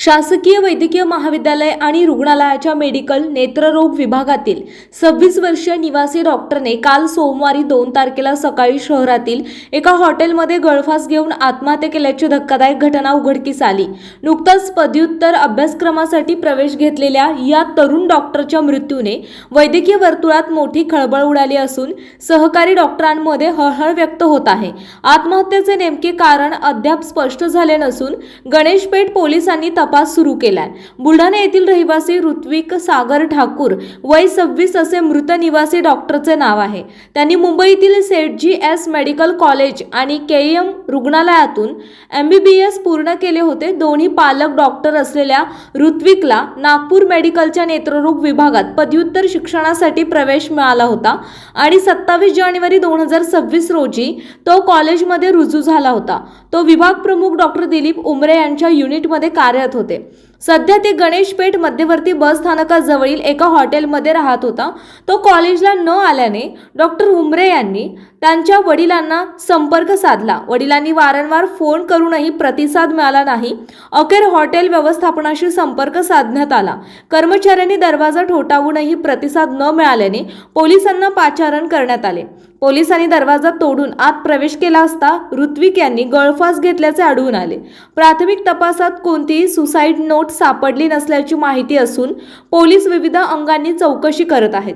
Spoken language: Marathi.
शासकीय वैद्यकीय महाविद्यालय आणि रुग्णालयाच्या मेडिकल नेत्ररोग विभागातील 26 वर्षीय निवासी डॉक्टरने काल सोमवारी 2 तारखेला सकाळी शहरातील एका हॉटेलमध्ये गळफास घेऊन आत्महत्या केल्याची धक्कादायक घटना उघडकीस आली। नुकताच पदव्युत्तर अभ्यासक्रमासाठी प्रवेश घेतलेल्या या तरुण डॉक्टरच्या मृत्यूने वैद्यकीय वर्तुळात मोठी खळबळ उडाली असून सहकारी डॉक्टरांमध्ये हळहळ व्यक्त होत आहे। आत्महत्येचे नेमके कारण अद्याप स्पष्ट झाले नसून गणेशपेठ पोलिसांनी तपास सुरू केलाय। बुलढाणा येथील रहिवासी ऋत्विक सागर ठाकूर वय 26 असे मृत निवासी डॉक्टरचे नाव आहे। त्यांनी मुंबईतील सेठजी एस मेडिकल कॉलेज आणि केएम रुग्णालयातून MBBS पूर्ण केले होते। दोन्ही पालक डॉक्टर असलेल्या ऋत्विकला नागपूर मेडिकलच्या नेत्ररोग विभागात पदव्युत्तर शिक्षणासाठी प्रवेश मिळाला होता आणि 27 जानेवारी 2026 रोजी तो कॉलेजमध्ये रुजू झाला होता। तो विभाग प्रमुख डॉक्टर दिलीप उमरे यांच्या युनिटमध्ये कार्यरत होते। सध्या ते गणेशपेठ मध्यवर्ती बस स्थानकाजवळील एका हॉटेलमध्ये राहत होता। तो कॉलेजला न आल्याने डॉक्टर उमरे यांनी त्यांच्या वडिलांना संपर्क साधला। वडिलांनी वारंवार फोन करूनही प्रतिसाद मिळाला नाही। अखेर हॉटेल व्यवस्थापनाशी संपर्क साधण्यात आला। कर्मचाऱ्यांनी दरवाजा ठोठावूनही प्रतिसाद न मिळाल्याने पोलिसांना पाचारण करण्यात आले। पोलिसांनी दरवाजा तोडून आत प्रवेश केला असता ऋत्विक यांनी गळफास घेतल्याचे आढळून आले। प्राथमिक तपासात कोणतीही सुसाईड नोट सापडली नसल्याची माहिती असून पोलीस विविध अंगांनी चौकशी करत आहेत।